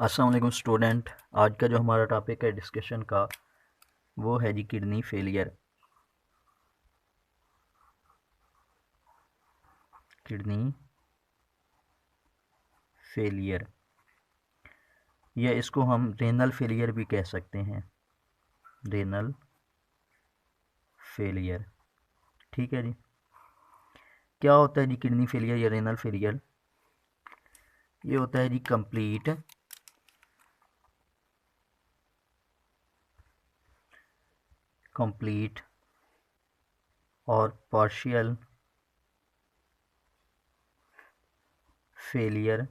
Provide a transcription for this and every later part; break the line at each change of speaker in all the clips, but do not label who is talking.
अस्सलाम वालेकुम स्टूडेंट। आज का जो हमारा टॉपिक है डिस्कशन का वो है जी किडनी फेलियर। किडनी फेलियर या इसको हम रेनल फेलियर भी कह सकते हैं। रेनल फेलियर, ठीक है जी। क्या होता है जी किडनी फेलियर या रेनल फेलियर? ये होता है जी कंप्लीट और partial failure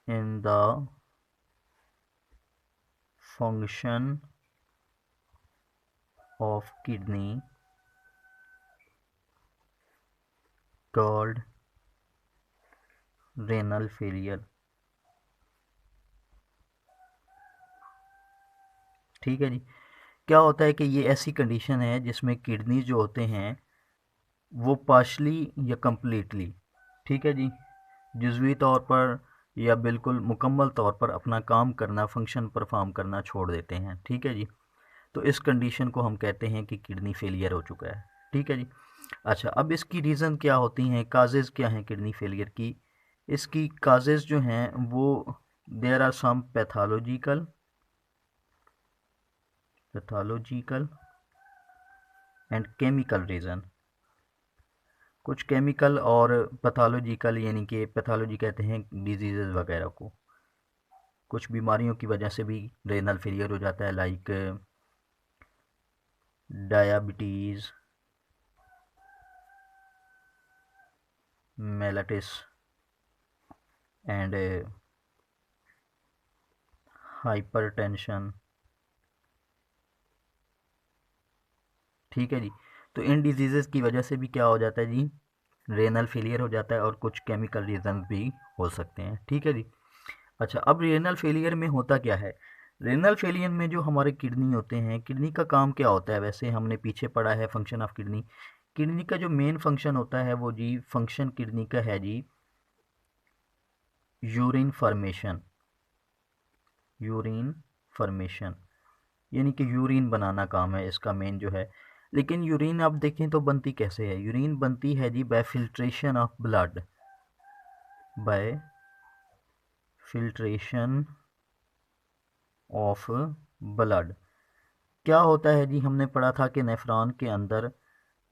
in the function of kidney called renal failure. ठीक है जी। क्या होता है कि ये ऐसी कंडीशन है जिसमें किडनी जो होते हैं वो पार्शली या कम्प्लीटली, ठीक है जी, जुज़वी तौर पर या बिल्कुल मुकम्मल तौर पर अपना काम करना, फंक्शन परफॉर्म करना छोड़ देते हैं। ठीक है जी। तो इस कंडीशन को हम कहते हैं कि किडनी फेलियर हो चुका है। ठीक है जी। अच्छा, अब इसकी रीज़न क्या होती हैं, काजेज़ क्या हैं किडनी फेलियर की? इसकी काजेज़ जो हैं वो there are some pathological and chemical reason. कुछ केमिकल और पैथोलॉजिकल, यानी कि पैथोलॉजी कहते हैं डिजीज़ वगैरह को। कुछ बीमारियों की वजह से भी रेनल फेलियर हो जाता है, like diabetes, mellitus and hypertension. ठीक है जी। तो इन डिजीज़ की वजह से भी क्या हो जाता है जी, रेनल फेलियर हो जाता है, और कुछ केमिकल रीज़न भी हो सकते हैं। ठीक है जी। अच्छा, अब रेनल फेलियर में होता क्या है? रेनल फेलियर में जो हमारे किडनी होते हैं, किडनी का काम क्या होता है? वैसे हमने पीछे पढ़ा है फंक्शन ऑफ किडनी। किडनी का जो मेन फंक्शन होता है वो जी, फंक्शन किडनी का है जी यूरिन फॉर्मेशन। यूरिन फॉर्मेशन यानी कि यूरिन बनाना काम है इसका मेन जो है। लेकिन यूरिन आप देखें तो बनती कैसे है? यूरिन बनती है जी by filtration of blood. By filtration of blood. क्या होता है जी, हमने पढ़ा था कि नेफ्रॉन के अंदर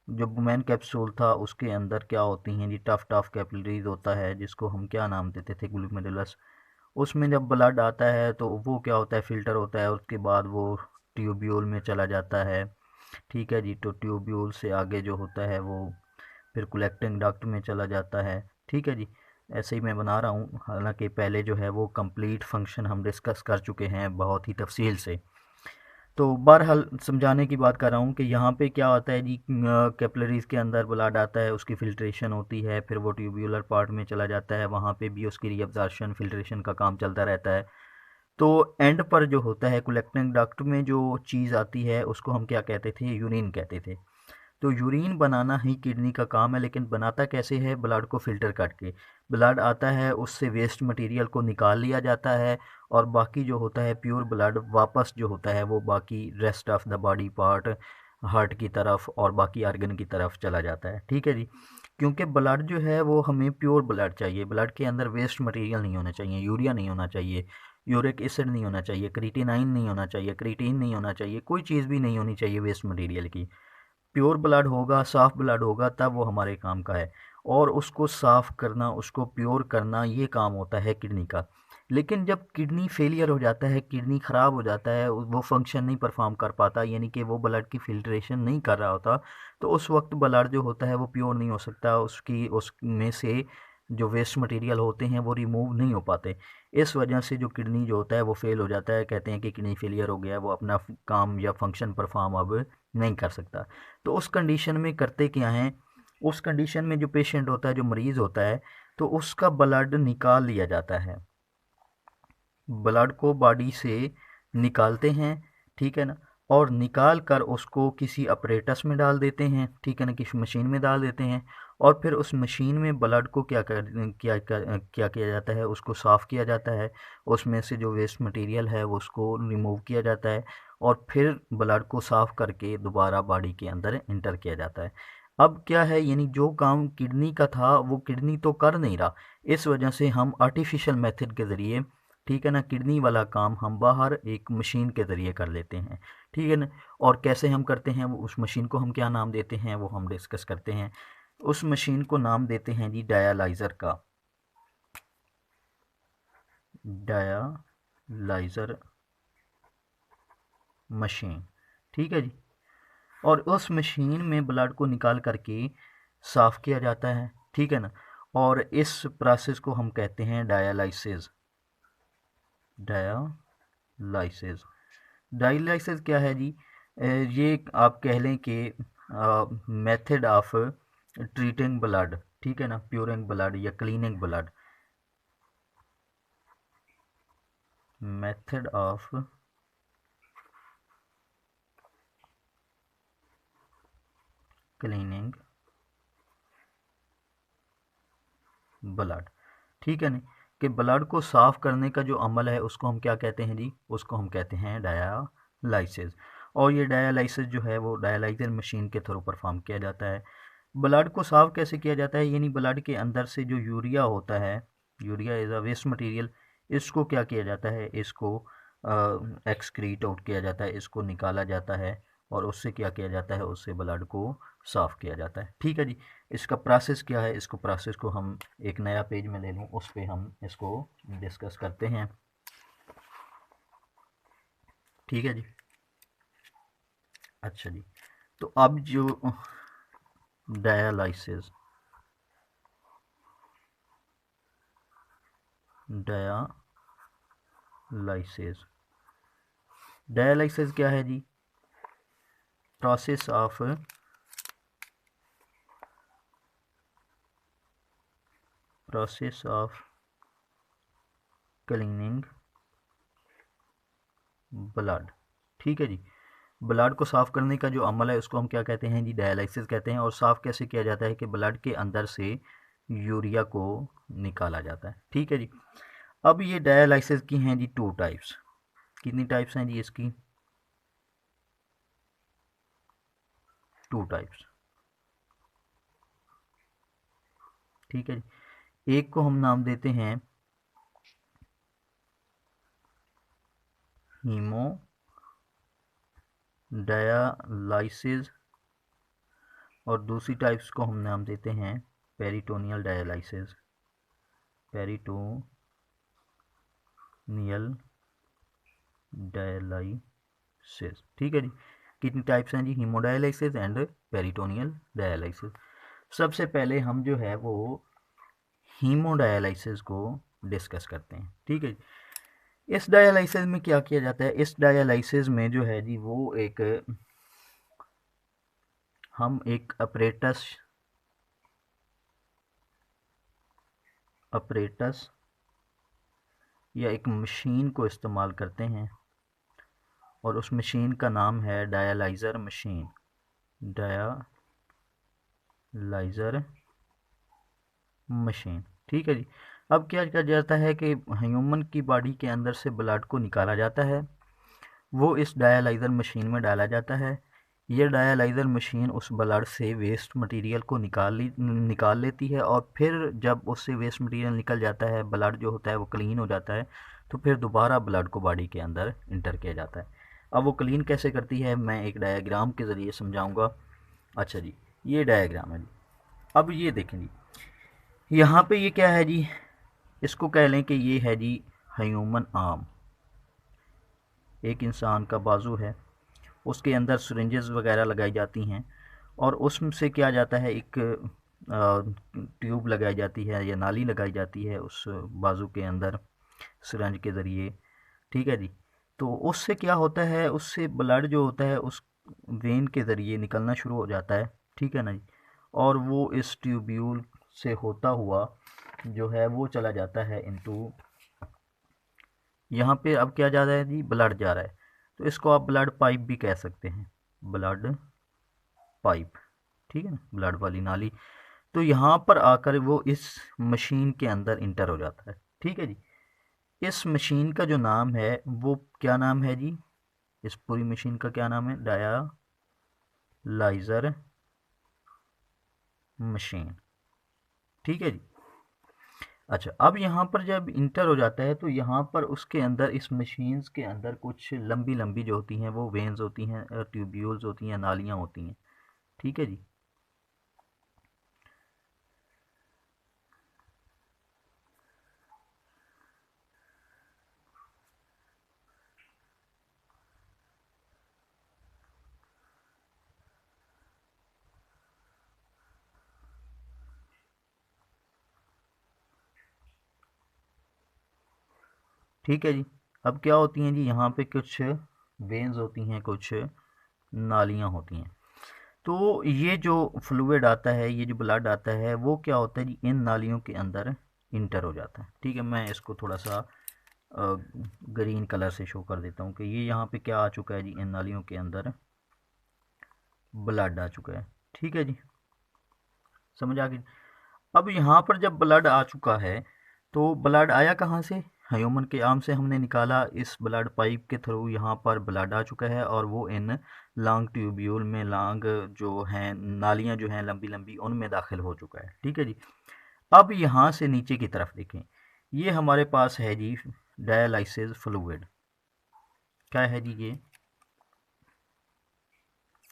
जो बुमेन कैप्सूल था उसके अंदर क्या होती हैं जी, टफ टफ कैपिलरीज होता है जिसको हम क्या नाम देते थे, ग्लूमेरुलस। उसमें जब ब्लड आता है तो वो क्या होता है, फिल्टर होता है, उसके बाद वो ट्यूब्यूल में चला जाता है। ठीक है जी। तो ट्यूब्यूल से आगे जो होता है वो फिर कलेक्टिंग डक्ट में चला जाता है। ठीक है जी। ऐसे ही मैं बना रहा हूँ, हालांकि पहले जो है वो कंप्लीट फंक्शन हम डिस्कस कर चुके हैं बहुत ही तफसील से। तो बहरहाल समझाने की बात कर रहा हूँ कि यहाँ पे क्या होता है जी, कैपिलरीज के अंदर ब्लड आता है, उसकी फिल्ट्रेशन होती है, फिर वो ट्यूब्यूलर पार्ट में चला जाता है, वहाँ पे भी उसकी रीअब्जॉर्प्शन फिल्ट्रेशन का काम चलता रहता है। तो एंड पर जो होता है कलेक्टिंग डक्ट में जो चीज़ आती है उसको हम क्या कहते थे, यूरिन कहते थे। तो यूरिन बनाना ही किडनी का काम है, लेकिन बनाता कैसे है? ब्लड को फ़िल्टर करके। ब्लड आता है, उससे वेस्ट मटेरियल को निकाल लिया जाता है, और बाकी जो होता है प्योर ब्लड वापस जो होता है वो बाकी rest of the body part, heart की तरफ और बाकी आर्गन की तरफ चला जाता है। ठीक है जी। क्योंकि ब्लड जो है वो हमें प्योर ब्लड चाहिए, ब्लड के अंदर वेस्ट मटेरियल नहीं होना चाहिए, यूरिया नहीं होना चाहिए, यूरिक एसिड नहीं होना चाहिए, क्रिएटिनाइन नहीं होना चाहिए, क्रिएटिन नहीं होना चाहिए, कोई चीज़ भी नहीं होनी चाहिए वेस्ट मटेरियल की। प्योर ब्लड होगा, साफ़ ब्लड होगा, तब वो हमारे काम का है। और उसको साफ़ करना, उसको प्योर करना, ये काम होता है किडनी का। लेकिन जब किडनी फेलियर हो जाता है, किडनी ख़राब हो जाता है, वो फंक्शन नहीं परफॉर्म कर पाता, यानी कि वो ब्लड की फिल्ट्रेशन नहीं कर रहा होता, तो उस वक्त ब्लड जो होता है वो प्योर नहीं हो सकता, उसकी उसमें से जो वेस्ट मटेरियल होते हैं वो रिमूव नहीं हो पाते। इस वजह से जो किडनी जो होता है वो फेल हो जाता है, कहते हैं कि किडनी फेलियर हो गया, वो अपना काम या फंक्शन परफॉर्म अब नहीं कर सकता। तो उस कंडीशन में करते क्या हैं, उस कंडीशन में जो पेशेंट होता है, जो मरीज़ होता है, तो उसका ब्लड निकाल लिया जाता है। ब्लड को बॉडी से निकालते हैं, ठीक है ना, और निकाल कर उसको किसी अपरेटस में डाल देते हैं, ठीक है ना, किसी मशीन में डाल देते हैं, और फिर उस मशीन में ब्लड को क्या किया जाता है, उसको साफ़ किया जाता है, उसमें से जो वेस्ट मटेरियल है वो उसको रिमूव किया जाता है और फिर ब्लड को साफ़ करके दोबारा बॉडी के अंदर इंटर किया जाता है। अब क्या है, यानी जो काम किडनी का था वो किडनी तो कर नहीं रहा, इस वजह से हम आर्टिफिशियल मेथड के ज़रिए, ठीक है ना, किडनी वाला काम हम बाहर एक मशीन के ज़रिए कर लेते हैं, ठीक है ना। और कैसे हम करते हैं, वो उस मशीन को हम क्या नाम देते हैं वो हम डिस्कस करते हैं। उस मशीन को नाम देते हैं जी डायलाइज़र का, डायलाइज़र मशीन, ठीक है जी। और उस मशीन में ब्लड को निकाल करके साफ़ किया जाता है, ठीक है ना। और इस प्रोसेस को हम कहते हैं डायलाइसिस। डायलाइसिस डायलाइसिस क्या है जी, ये आप कह लें कि मेथड ऑफ ट्रीटिंग ब्लड, ठीक है ना, प्योरिंग ब्लड या cleaning blood, method of cleaning blood, ठीक है नहीं, कि ब्लड को साफ़ करने का जो अमल है उसको हम क्या कहते हैं जी, उसको हम कहते हैं डायलाइसिस। और ये डायलाइसिस जो है वो डायलाइजर मशीन के थ्रू परफॉर्म किया जाता है। ब्लड को साफ़ कैसे किया जाता है, यानी ब्लड के अंदर से जो यूरिया होता है, urea is a waste material, इसको क्या किया जाता है, इसको एक्सक्रीट आउट किया जाता है, इसको निकाला जाता है और उससे क्या किया जाता है, उससे ब्लड को साफ़ किया जाता है, ठीक है जी। इसका प्रोसेस क्या है, इसको प्रोसेस को हम एक नया पेज में ले लूँ, उस पर हम इसको डिस्कस करते हैं, ठीक है जी। अच्छा जी, तो अब जो डायलाइसिस डायलाइसिस डायलाइसिस क्या है जी, प्रोसेस ऑफ क्लीनिंग ब्लड, ठीक है जी। ब्लड को साफ़ करने का जो अमल है उसको हम क्या कहते हैं जी, डायलाइसिस कहते हैं। और साफ़ कैसे किया जाता है कि ब्लड के अंदर से यूरिया को निकाला जाता है, ठीक है जी। अब ये डायलाइसिस की हैं जी टू टाइप्स, कितनी टाइप्स हैं जी इसकी, टू टाइप्स, ठीक है जी। एक को हम नाम देते हैं हीमो डायलाइसिस और दूसरी टाइप्स को हम नाम देते हैं पेरिटोनियल डायलाइसिस, पेरिटोनियल डायलाइसिस, ठीक है जी। कितनी टाइप्स हैं जी, हीमोडायलाइसिस एंड पेरिटोनियल डायलाइसिस। सबसे पहले हम जो है वो हीमोडायलाइसिस को डिस्कस करते हैं, ठीक है जी। इस डायलाइसिस में क्या किया जाता है, इस डायलाइसिस में जो है जी वो हम एक अपरेटस या एक मशीन को इस्तेमाल करते हैं और उस मशीन का नाम है डायलाइज़र मशीन, डायलाइज़र मशीन, ठीक है जी। अब क्या किया जाता है कि ह्यूमन की बॉडी के अंदर से ब्लड को निकाला जाता है, वो इस डायलाइज़र मशीन में डाला जाता है। ये डायलाइज़र मशीन उस ब्लड से वेस्ट मटेरियल को निकाल लेती है और फिर जब उससे वेस्ट मटेरियल निकल जाता है, ब्लड जो होता है वो क्लीन हो जाता है, तो फिर दोबारा ब्लड को बॉडी के अंदर इंटर किया जाता है। अब वो क्लीन कैसे करती है मैं एक डायग्राम के ज़रिए समझाऊंगा। अच्छा जी, ये डायग्राम है जी। अब ये देखें जी, यहाँ पे ये क्या है जी, इसको कह लें कि ये है जी ह्यूमन आर्म, एक इंसान का बाजू है, उसके अंदर सिरिंजेस वगैरह लगाई जाती हैं और उससे क्या जाता है, एक ट्यूब लगाई जाती है या नाली लगाई जाती है उस बाजू के अंदर सिरंज के ज़रिए, ठीक है जी। तो उससे क्या होता है, उससे ब्लड जो होता है उस वेन के ज़रिए निकलना शुरू हो जाता है, ठीक है ना जी। और वो इस ट्यूब्यूल से होता हुआ जो है वो चला जाता है इनटू, यहाँ पे अब क्या जा रहा है जी, ब्लड जा रहा है, तो इसको आप ब्लड पाइप भी कह सकते हैं, ब्लड पाइप, ठीक है ना, ब्लड वाली नाली। तो यहाँ पर आकर वो इस मशीन के अंदर इंटर हो जाता है। ठीक है जी। इस मशीन का जो नाम है वो क्या नाम है जी? इस पूरी मशीन का क्या नाम है? Dialyser machine. ठीक है जी। अच्छा, अब यहाँ पर जब इंटर हो जाता है तो यहाँ पर उसके अंदर, इस मशीन्स के अंदर कुछ लंबी लंबी जो होती हैं वो वेन्स होती हैं, ट्यूब्यूल्स होती हैं, नालियाँ होती हैं। ठीक है जी। ठीक है जी। अब क्या होती हैं जी, यहाँ पे कुछ वेन्स होती हैं, कुछ नालियाँ होती हैं। तो ये जो फ्लूइड आता है, ये जो ब्लड आता है, वो क्या होता है जी, इन नालियों के अंदर इंटर हो जाता है। ठीक है, मैं इसको थोड़ा सा ग्रीन कलर से शो कर देता हूँ कि ये यहाँ पे क्या आ चुका है जी, इन नालियों के अंदर ब्लड आ चुका है। ठीक है जी, समझ आ गई। अब यहाँ पर जब ब्लड आ चुका है तो ब्लड आया कहाँ से? ह्यूमन के आर्म से हमने निकाला, इस ब्लड पाइप के थ्रू यहाँ पर ब्लड आ चुका है और वो इन लॉन्ग ट्यूब्यूल में, लॉन्ग जो हैं नालियाँ जो हैं लंबी लंबी, उनमें दाखिल हो चुका है। ठीक है जी। अब यहाँ से नीचे की तरफ देखें, ये हमारे पास है जी डायलाइसिस फ्लूइड। क्या है जी ये?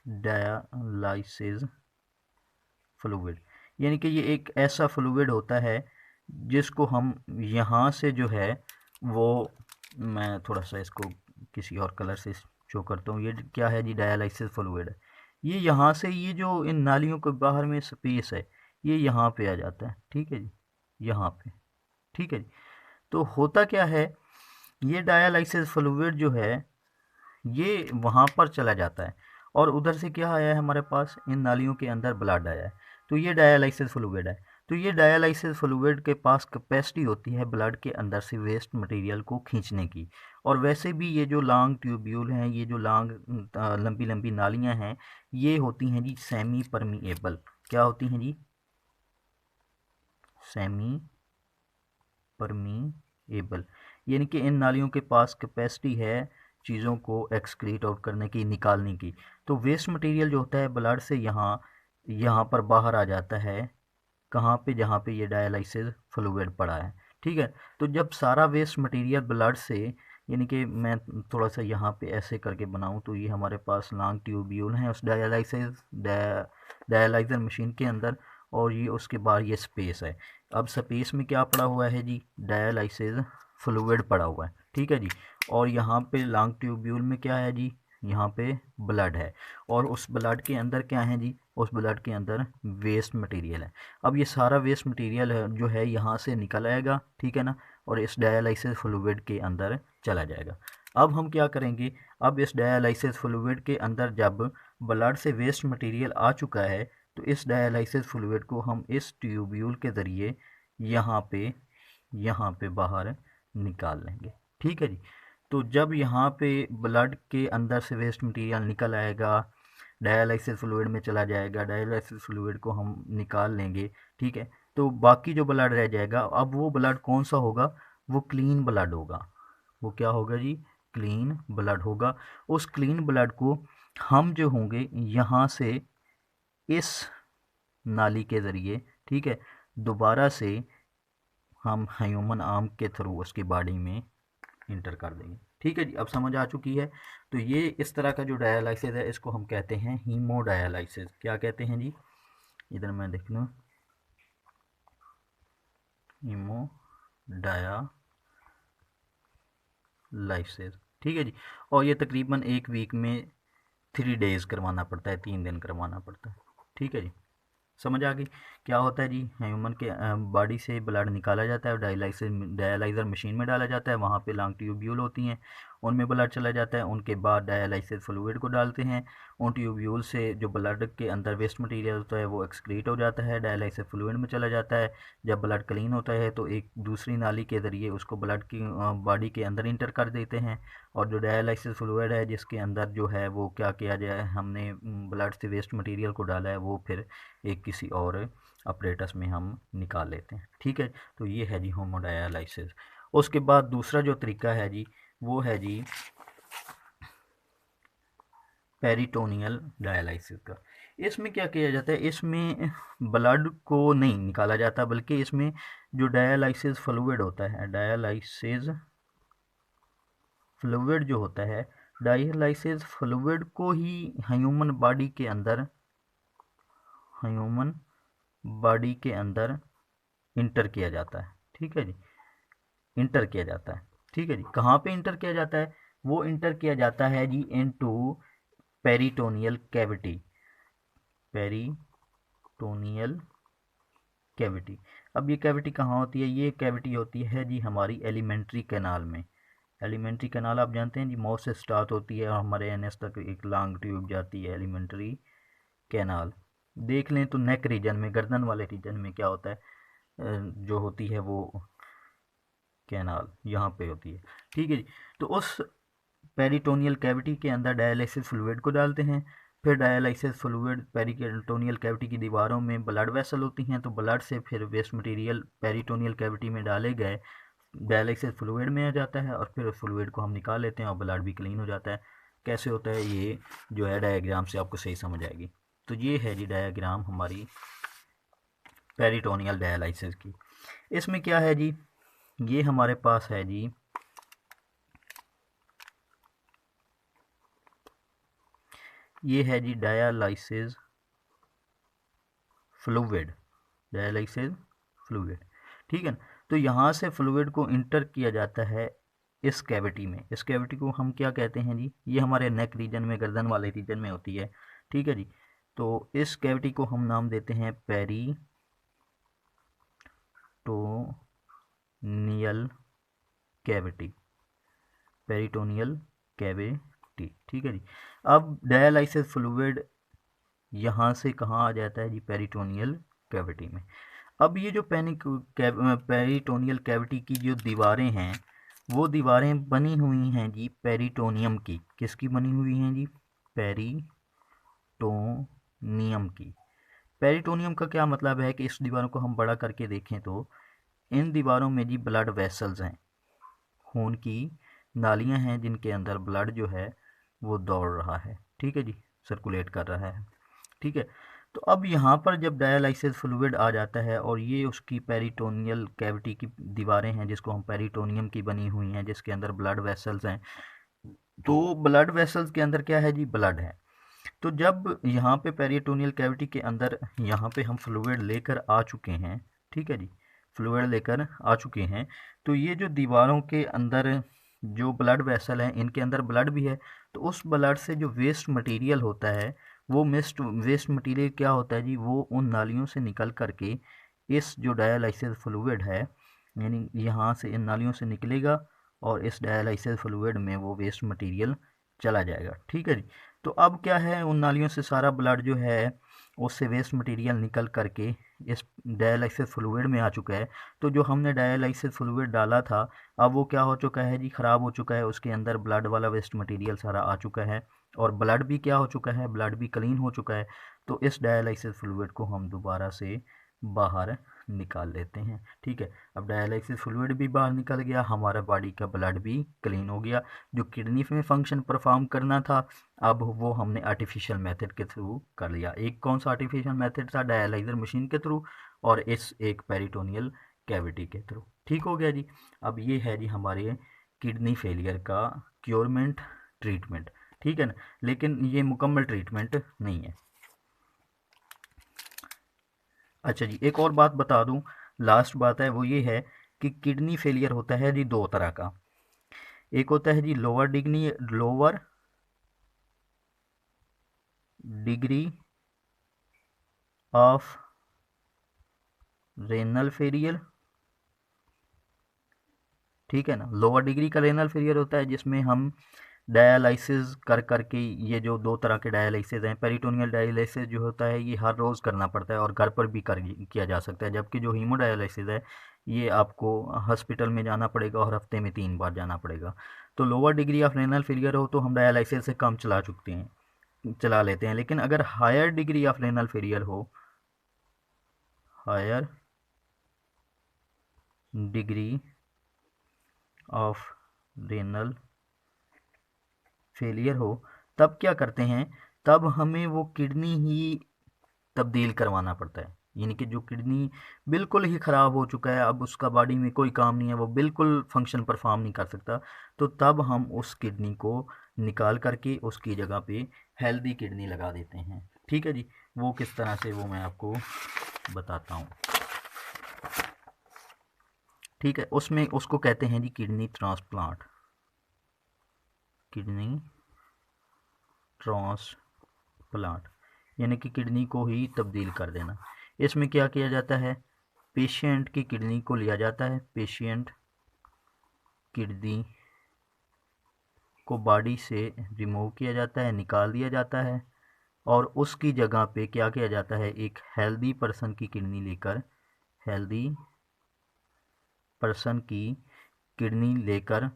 डायलाइसिस फ्लूइड, यानी कि ये एक ऐसा फ्लूइड होता है जिसको हम यहाँ से जो है वो, मैं थोड़ा सा इसको किसी और कलर से शो करता हूँ। ये क्या है जी? डायलाइसिस फ्लूइड है। ये यहाँ से, ये जो इन नालियों के बाहर में स्पेस है, ये यहाँ पे आ जाता है। ठीक है जी, यहाँ पे। ठीक है जी। तो होता क्या है, ये डायलाइसिस फ्लूइड जो है ये वहाँ पर चला जाता है और उधर से क्या आया है हमारे पास, इन नालियों के अंदर ब्लड आया है। तो ये डायलाइसिस फ्लूइड है। तो ये डायलाइसिस फ्लूइड के पास कैपेसिटी होती है ब्लड के अंदर से वेस्ट मटेरियल को खींचने की। और वैसे भी ये जो लॉन्ग ट्यूब्यूल हैं, ये जो लॉन्ग लंबी लंबी नालियाँ हैं, ये होती हैं जी सेमी परमिएबल। क्या होती हैं जी? सेमी परमीएबल, यानी कि इन नालियों के पास कैपेसिटी है चीज़ों को एक्सक्रीट आउट करने की, निकालने की। तो वेस्ट मटेरियल जो होता है ब्लड से यहाँ यहाँ पर बाहर आ जाता है। कहाँ पे? जहाँ पे ये डायलाइसिस फ्लूइड पड़ा है। ठीक है। तो जब सारा वेस्ट मटेरियल ब्लड से, यानी कि मैं थोड़ा सा यहाँ पे ऐसे करके बनाऊँ तो ये हमारे पास लॉन्ग ट्यूब्यूल हैं उस डायलाइजर मशीन के अंदर, और ये उसके बाद ये स्पेस है। अब स्पेस में क्या पड़ा हुआ है जी? डायलाइसिस फ्लूइड पड़ा हुआ है। ठीक है जी। और यहाँ पे लॉन्ग ट्यूब्यूल में क्या है जी? यहाँ पे ब्लड है। और उस ब्लड के अंदर क्या है जी? उस ब्लड के अंदर वेस्ट मटेरियल है। अब ये सारा वेस्ट मटेरियल है जो है यहाँ से निकल आएगा। ठीक है ना, और इस डायलाइसिस फ्लूइड के अंदर चला जाएगा। अब हम क्या करेंगे, अब इस डायलाइसिस फ्लूइड के अंदर जब ब्लड से वेस्ट मटेरियल आ चुका है तो इस डायलाइसिस फ्लूइड को हम इस ट्यूब्यूल के ज़रिए यहाँ पे बाहर निकाल लेंगे। ठीक है जी। तो जब यहाँ पे ब्लड के अंदर से वेस्ट मटेरियल निकल आएगा, डायलाइसिस फ्लूइड में चला जाएगा, डायलाइसिस फ्लूइड को हम निकाल लेंगे। ठीक है। तो बाकी जो ब्लड रह जाएगा, अब वो ब्लड कौन सा होगा? वो क्लीन ब्लड होगा। वो क्या होगा जी? क्लीन ब्लड होगा। उस क्लीन ब्लड को हम जो होंगे यहाँ से इस नाली के ज़रिए, ठीक है, दोबारा से हम ह्यूमन आर्म के थ्रू उसकी बॉडी में इंटर कर देंगे। ठीक है जी, अब समझ आ चुकी है। तो ये इस तरह का जो डायलाइसिस है इसको हम कहते हैं हीमोडायलाइसिस। क्या कहते हैं जी? इधर मैं देख लूँ, हीमोडायलाइसिस। ठीक है जी। और ये तकरीबन एक वीक में 3 डेज़ करवाना पड़ता है, 3 दिन करवाना पड़ता है। ठीक है जी, समझ आ गई। क्या होता है जी, ह्यूमन के बॉडी से ब्लड निकाला जाता है, डायलाइजर मशीन में डाला जाता है, वहाँ पे लॉन्ग ट्यूब्यूल होती हैं, उनमें ब्लड चला जाता है। उनके बाद डायलाइसिस फ्लूइड को डालते हैं, उन ट्यूब्यूल से जो ब्लड के अंदर वेस्ट मटेरियल होता है वो एक्सक्रीट हो जाता है, डायलाइसिस फ्लूइड में चला जाता है। जब ब्लड क्लीन होता है तो एक दूसरी नाली के ज़रिए उसको ब्लड की बॉडी के अंदर इंटर कर देते हैं। और जो डायलाइसिस फ्लूइड है जिसके अंदर जो है वो क्या किया जाए, हमने ब्लड से वेस्ट मटेरियल को डाला है, वो फिर एक किसी और अपरेटस में हम निकाल लेते हैं। ठीक है, तो ये है जी होमोडायालाइसिस। उसके बाद दूसरा जो तरीका है जी वो है जी पेरिटोनियल डायलिसिस का। इसमें क्या किया जाता है, इसमें ब्लड को नहीं निकाला जाता बल्कि इसमें जो डायलिसिस फ्लूइड होता है, डायलिसिस फ्लूइड जो होता है, डायलिसिस फ्लूइड को ही ह्यूमन बॉडी के अंदर इंटर किया जाता है। ठीक है जी, इंटर किया जाता है। ठीक है जी, कहाँ पे इंटर किया जाता है, वो इंटर किया जाता है जी into peritoneal cavity, peritoneal cavity. अब ये कैविटी कहाँ होती है, ये कैविटी होती है जी हमारी एलिमेंट्री कैनाल में। एलिमेंट्री कैनाल आप जानते हैं जी, माउथ से स्टार्ट होती है और हमारे एनएस तक एक लॉन्ग ट्यूब जाती है, एलिमेंट्री कैनाल। देख लें तो नेक रीजन में, गर्दन वाले रीजन में क्या होता है, जो होती है वो कैनाल यहाँ पे होती है। ठीक है जी, तो उस पेरिटोनियल कैविटी के अंदर डायलिसिस फ्लूइड को डालते हैं। फिर डायलिसिस फ्लूइड, पेरिटोनियल कैविटी की दीवारों में ब्लड वेसल होती हैं, तो ब्लड से फिर वेस्ट मटेरियल पेरिटोनियल कैविटी में डाले गए डायलिसिस फ्लूइड में आ जाता है और फिर उस फ्लूइड को हम निकाल लेते हैं और ब्लड भी क्लीन हो जाता है। कैसे होता है ये जो है डायग्राम से आपको सही समझ आएगी। तो ये है जी डायग्राम हमारी पेरिटोनियल डायलिसिस की। इसमें क्या है जी, ये हमारे पास है जी ये है जी डायलिसिस फ्लूइड, डायलिसिस फ्लूइड। ठीक है ना, तो यहाँ से फ्लूइड को इंटर किया जाता है इस कैविटी में। इस कैविटी को हम क्या कहते हैं जी, ये हमारे नेक रीजन में, गर्दन वाले रीजन में होती है। ठीक है जी, तो इस कैविटी को हम नाम देते हैं पेरिटोनियल कैविटी, पेरिटोनियल कैविटी। ठीक है जी, अब डायलिसिस फ्लूइड यहाँ से कहाँ आ जाता है जी, पेरिटोनियल कैविटी में। अब ये जो पेरिटोनियल कैविटी की जो दीवारें हैं, वो दीवारें बनी हुई हैं जी पेरिटोनियम की। किसकी बनी हुई हैं जी, पेरिटोनियम की। पेरिटोनियम का क्या मतलब है कि इस दीवारों को हम बड़ा करके देखें तो इन दीवारों में जी ब्लड वेसल्स हैं, खून की नालियां हैं जिनके अंदर ब्लड जो है वो दौड़ रहा है। ठीक है जी, सर्कुलेट कर रहा है। ठीक है, तो अब यहाँ पर जब डायलिसिस फ्लूइड आ जाता है और ये उसकी पेरिटोनियल कैविटी की दीवारें हैं जिसको हम पेरिटोनियम की बनी हुई हैं, जिसके अंदर ब्लड वेसल्स हैं, तो ब्लड वेसल्स के अंदर क्या है जी, ब्लड है। तो जब यहाँ पे पेरिटोनियल कैविटी के अंदर यहाँ पे हम फ्लूइड लेकर आ चुके हैं, ठीक है जी, फ्लूइड लेकर आ चुके हैं, तो ये जो दीवारों के अंदर जो ब्लड वेसल हैं इनके अंदर ब्लड भी है, तो उस ब्लड से जो वेस्ट मटेरियल होता है, वो वेस्ट मटेरियल क्या होता है जी, वो उन नालियों से निकल करके इस जो डायलिसिस फ्लूइड है, यानी यहाँ से इन नालियों से निकलेगा और इस डायलिसिस फ्लूइड में वो वेस्ट मटेरियल चला जाएगा। ठीक है जी, तो अब क्या है, उन नालियों से सारा ब्लड जो है उससे वेस्ट मटेरियल निकल करके इस डायलिसिस फ्लूइड में आ चुका है। तो जो हमने डायलिसिस फ्लूइड डाला था, अब वो क्या हो चुका है जी, ख़राब हो चुका है, उसके अंदर ब्लड वाला वेस्ट मटेरियल सारा आ चुका है और ब्लड भी क्या हो चुका है, ब्लड भी क्लीन हो चुका है। तो इस डायलिसिस फ्लूइड को हम दोबारा से बाहर निकाल लेते हैं। ठीक है, अब डायलिसिस फ्लूइड भी बाहर निकल गया, हमारा बॉडी का ब्लड भी क्लीन हो गया। जो किडनी में फंक्शन परफॉर्म करना था, अब वो हमने आर्टिफिशियल मेथड के थ्रू कर लिया। एक कौन सा आर्टिफिशियल मेथड था, डायलाइजर मशीन के थ्रू, और इस एक पेरिटोनियल कैविटी के थ्रू। ठीक हो गया जी। अब ये है जी हमारे किडनी फेलियर का क्योरमेंट ट्रीटमेंट। ठीक है ना, लेकिन ये मुकम्मल ट्रीटमेंट नहीं है। अच्छा जी, एक और बात बता दूं, लास्ट बात है, वो ये है कि किडनी फेलियर होता है जी दो तरह का। एक होता है जी lower degree of renal failure. ठीक है ना, लोअर डिग्री का रेनल फेलियर होता है जिसमें हम डायलिसिस कर करके, ये जो दो तरह के डायलिसिस हैं, पेरिटोनियल डायलिसिस जो होता है ये हर रोज़ करना पड़ता है और घर पर भी किया जा सकता है, जबकि जो हीमोडायलिसिस है ये आपको हॉस्पिटल में जाना पड़ेगा और हफ्ते में 3 बार जाना पड़ेगा। तो lower degree of renal failure हो तो हम डायलिसिस से कम चला लेते हैं, लेकिन अगर higher degree of renal failure हो, higher degree of renal failure हो, तब क्या करते हैं, तब हमें वो किडनी ही तब्दील करवाना पड़ता है। यानी कि जो किडनी बिल्कुल ही ख़राब हो चुका है, अब उसका बॉडी में कोई काम नहीं है, वो बिल्कुल फंक्शन परफॉर्म नहीं कर सकता, तो तब हम उस किडनी को निकाल करके उसकी जगह पे हेल्दी किडनी लगा देते हैं। ठीक है जी, वो किस तरह से वो मैं आपको बताता हूँ। ठीक है, उसमें उसको कहते हैं जी किडनी ट्रांसप्लांट, किडनी ट्रांसप्लांट, यानी कि किडनी को ही तब्दील कर देना। इसमें क्या किया जाता है, पेशेंट की किडनी को लिया जाता है, पेशेंट किडनी को बॉडी से रिमूव किया जाता है, निकाल दिया जाता है, और उसकी जगह पे क्या किया जाता है, एक हेल्दी पर्सन की किडनी लेकर, हेल्दी पर्सन की किडनी लेकर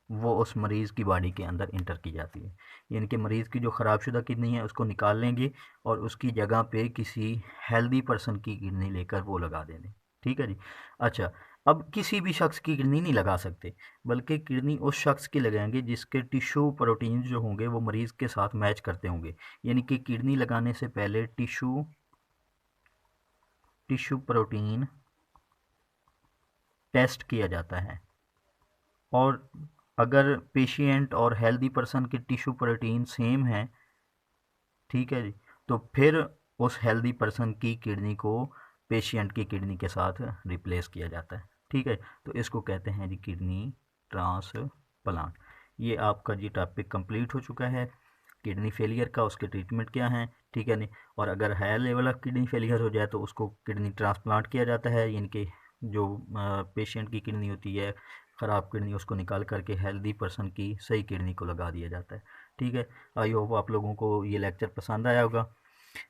वो उस मरीज़ की बॉडी के अंदर इंटर की जाती है। यानी कि मरीज़ की जो ख़राबशुदा किडनी है उसको निकाल लेंगे और उसकी जगह पे किसी हेल्दी पर्सन की किडनी लेकर वो लगा देंगे। ठीक है जी। अच्छा, अब किसी भी शख्स की किडनी नहीं लगा सकते, बल्कि किडनी उस शख्स की लगाएंगे जिसके टिश्यू प्रोटीन जो होंगे वो मरीज़ के साथ मैच करते होंगे। यानी कि किडनी लगाने से पहले टिश्यू प्रोटीन टेस्ट किया जाता है, और अगर पेशेंट और हेल्दी पर्सन के टिश्यू प्रोटीन सेम हैं, ठीक है जी, तो फिर उस हेल्दी पर्सन की किडनी को पेशेंट की किडनी के साथ रिप्लेस किया जाता है। ठीक है, तो इसको कहते हैं जी किडनी ट्रांसप्लांट। ये आपका जी टॉपिक कंप्लीट हो चुका है, किडनी फेलियर का, उसके ट्रीटमेंट क्या हैं। ठीक है नहीं, और अगर high level of kidney failure हो जाए तो उसको किडनी ट्रांसप्लांट किया जाता है, यानी कि जो पेशेंट की किडनी होती है ख़राब किडनी, उसको निकाल करके हेल्दी पर्सन की सही किडनी को लगा दिया जाता है। ठीक है, आई होप आप लोगों को ये लेक्चर पसंद आया होगा।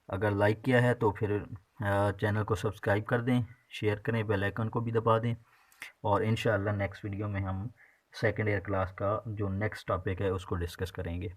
अगर लाइक किया है तो फिर चैनल को सब्सक्राइब कर दें, शेयर करें, बेल आइकन को भी दबा दें, और इंशाअल्लाह नेक्स्ट वीडियो में हम सेकेंड ईयर क्लास का जो नेक्स्ट टॉपिक है उसको डिस्कस करेंगे।